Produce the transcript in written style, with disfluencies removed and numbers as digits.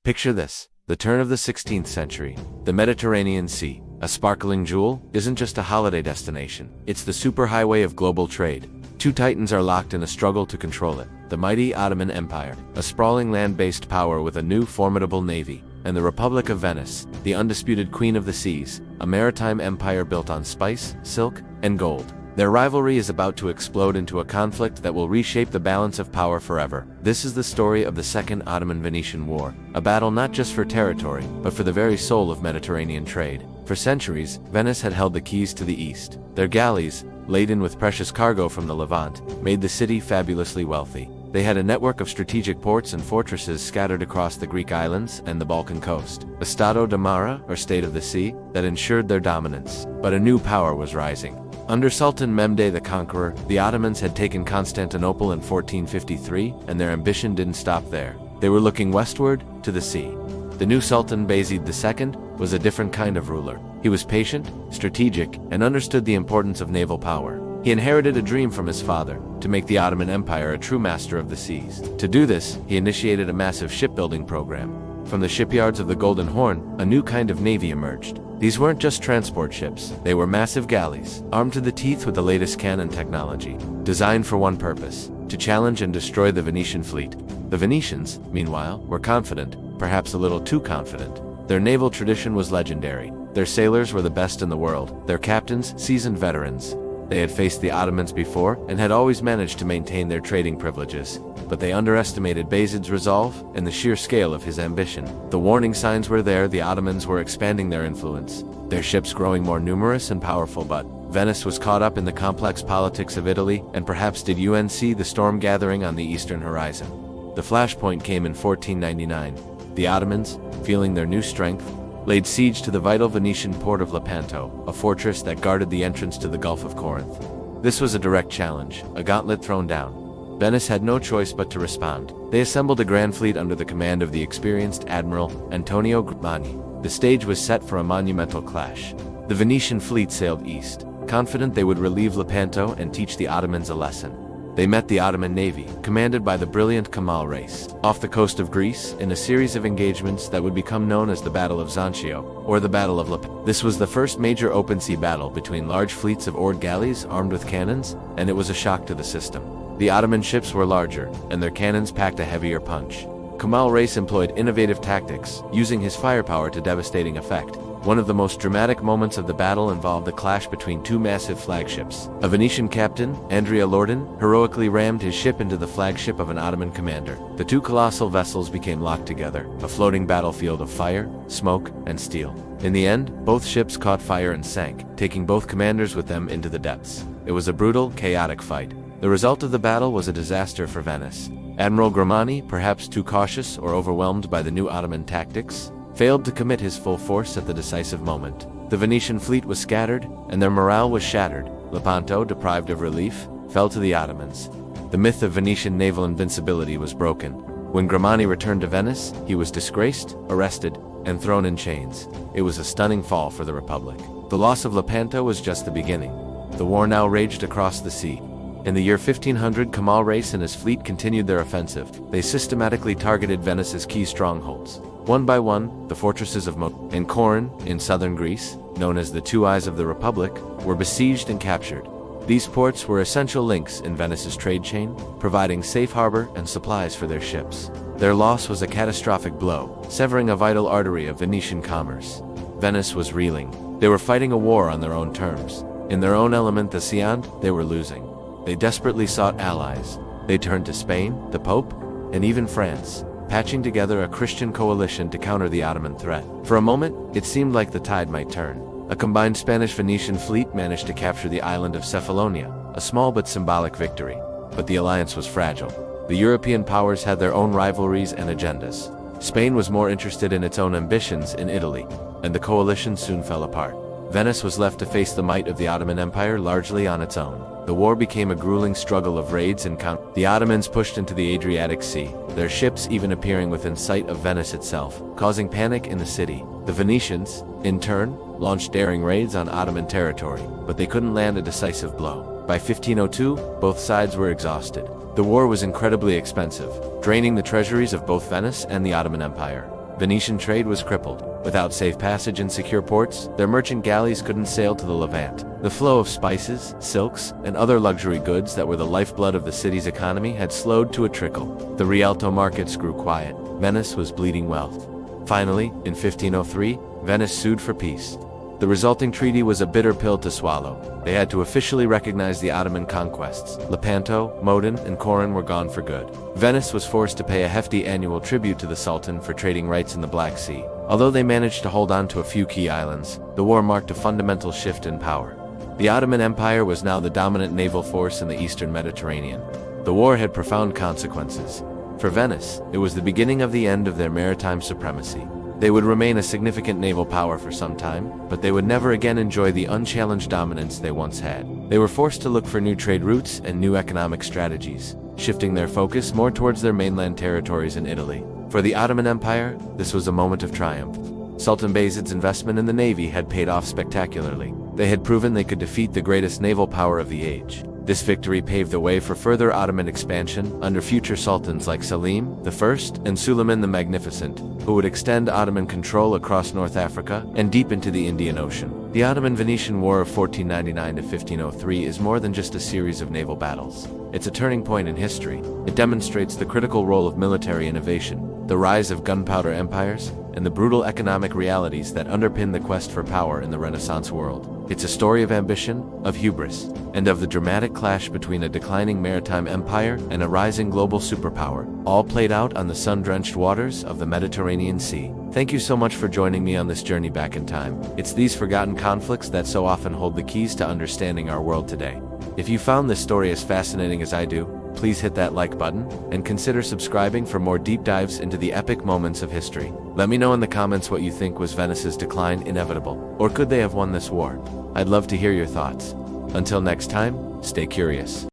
Picture this: the turn of the 16th century. The Mediterranean Sea, a sparkling jewel, isn't just a holiday destination. It's the superhighway of global trade. Two titans are locked in a struggle to control it: the mighty Ottoman Empire, a sprawling land-based power with a new formidable navy, and the Republic of Venice, the undisputed queen of the seas, a maritime empire built on spice, silk, and gold. Their rivalry is about to explode into a conflict that will reshape the balance of power forever. This is the story of the Second Ottoman-Venetian War, a battle not just for territory, but for the very soul of Mediterranean trade. For centuries, Venice had held the keys to the east. Their galleys, laden with precious cargo from the Levant, made the city fabulously wealthy. They had a network of strategic ports and fortresses scattered across the Greek islands and the Balkan coast, a Stato da Mare, or State of the Sea, that ensured their dominance. But a new power was rising. Under Sultan Mehmed the Conqueror, the Ottomans had taken Constantinople in 1453, and their ambition didn't stop there. They were looking westward, to the sea. The new Sultan Bayezid II was a different kind of ruler. He was patient, strategic, and understood the importance of naval power. He inherited a dream from his father, to make the Ottoman Empire a true master of the seas. To do this, he initiated a massive shipbuilding program. From the shipyards of the Golden Horn, a new kind of navy emerged. These weren't just transport ships, they were massive galleys, armed to the teeth with the latest cannon technology, designed for one purpose: to challenge and destroy the Venetian fleet. The Venetians, meanwhile, were confident, perhaps a little too confident. Their naval tradition was legendary. Their sailors were the best in the world, their captains seasoned veterans. They had faced the Ottomans before and had always managed to maintain their trading privileges, but they underestimated Bayezid's resolve and the sheer scale of his ambition. The warning signs were there: the Ottomans were expanding their influence, their ships growing more numerous and powerful, but Venice was caught up in the complex politics of Italy, and perhaps did UN see the storm gathering on the eastern horizon. The flashpoint came in 1499. The Ottomans, feeling their new strength, laid siege to the vital Venetian port of Lepanto, a fortress that guarded the entrance to the Gulf of Corinth. This was a direct challenge, a gauntlet thrown down. Venice had no choice but to respond. They assembled a grand fleet under the command of the experienced Admiral Antonio Grimani. The stage was set for a monumental clash. The Venetian fleet sailed east, confident they would relieve Lepanto and teach the Ottomans a lesson. They met the Ottoman navy, commanded by the brilliant Kemal Reis, off the coast of Greece, in a series of engagements that would become known as the Battle of Zanchio, or the Battle of Lepanto. This was the first major open sea battle between large fleets of oared galleys armed with cannons, and it was a shock to the system. The Ottoman ships were larger, and their cannons packed a heavier punch. Kemal Reis employed innovative tactics, using his firepower to devastating effect. One of the most dramatic moments of the battle involved the clash between two massive flagships. A Venetian captain, Andrea Lorden, heroically rammed his ship into the flagship of an Ottoman commander. The two colossal vessels became locked together, a floating battlefield of fire, smoke, and steel. In the end, both ships caught fire and sank, taking both commanders with them into the depths. It was a brutal, chaotic fight. The result of the battle was a disaster for Venice. Admiral Grimani, perhaps too cautious or overwhelmed by the new Ottoman tactics, failed to commit his full force at the decisive moment. The Venetian fleet was scattered, and their morale was shattered. Lepanto, deprived of relief, fell to the Ottomans. The myth of Venetian naval invincibility was broken. When Grimani returned to Venice, he was disgraced, arrested, and thrown in chains. It was a stunning fall for the Republic. The loss of Lepanto was just the beginning. The war now raged across the sea. In the year 1500, Kemal Reis and his fleet continued their offensive. They systematically targeted Venice's key strongholds. One by one, the fortresses of Mo and Corin, in southern Greece, known as the Two Eyes of the Republic, were besieged and captured. These ports were essential links in Venice's trade chain, providing safe harbor and supplies for their ships. Their loss was a catastrophic blow, severing a vital artery of Venetian commerce. Venice was reeling. They were fighting a war on their own terms. In their own element, the Siand, they were losing. They desperately sought allies. They turned to Spain, the Pope, and even France, patching together a Christian coalition to counter the Ottoman threat. For a moment, it seemed like the tide might turn. A combined Spanish-Venetian fleet managed to capture the island of Cephalonia, a small but symbolic victory. But the alliance was fragile. The European powers had their own rivalries and agendas. Spain was more interested in its own ambitions in Italy, and the coalition soon fell apart. Venice was left to face the might of the Ottoman Empire largely on its own. The war became a grueling struggle of raids and The Ottomans pushed into the Adriatic Sea, their ships even appearing within sight of Venice itself, causing panic in the city. The Venetians, in turn, launched daring raids on Ottoman territory, but they couldn't land a decisive blow. By 1502, both sides were exhausted. The war was incredibly expensive, draining the treasuries of both Venice and the Ottoman Empire. Venetian trade was crippled. Without safe passage and secure ports, their merchant galleys couldn't sail to the Levant. The flow of spices, silks, and other luxury goods that were the lifeblood of the city's economy had slowed to a trickle. The Rialto markets grew quiet. Venice was bleeding wealth. Finally, in 1503, Venice sued for peace. The resulting treaty was a bitter pill to swallow. They had to officially recognize the Ottoman conquests. Lepanto, Modin, and Coron were gone for good. Venice was forced to pay a hefty annual tribute to the Sultan for trading rights in the Black Sea. Although they managed to hold on to a few key islands, the war marked a fundamental shift in power. The Ottoman Empire was now the dominant naval force in the eastern Mediterranean. The war had profound consequences. For Venice, it was the beginning of the end of their maritime supremacy. They would remain a significant naval power for some time, but they would never again enjoy the unchallenged dominance they once had. They were forced to look for new trade routes and new economic strategies, shifting their focus more towards their mainland territories in Italy. For the Ottoman Empire, this was a moment of triumph. Sultan Bayezid's investment in the navy had paid off spectacularly. They had proven they could defeat the greatest naval power of the age. This victory paved the way for further Ottoman expansion under future sultans like Selim I and Suleiman the Magnificent, who would extend Ottoman control across North Africa and deep into the Indian Ocean. The Ottoman-Venetian War of 1499 to 1503 is more than just a series of naval battles. It's a turning point in history. It demonstrates the critical role of military innovation, the rise of gunpowder empires, and the brutal economic realities that underpin the quest for power in the Renaissance world. It's a story of ambition, of hubris, and of the dramatic clash between a declining maritime empire and a rising global superpower, all played out on the sun-drenched waters of the Mediterranean Sea. Thank you so much for joining me on this journey back in time. It's these forgotten conflicts that so often hold the keys to understanding our world today. If you found this story as fascinating as I do, please hit that like button, and consider subscribing for more deep dives into the epic moments of history. Let me know in the comments what you think. Was Venice's decline inevitable, or could they have won this war? I'd love to hear your thoughts. Until next time, stay curious.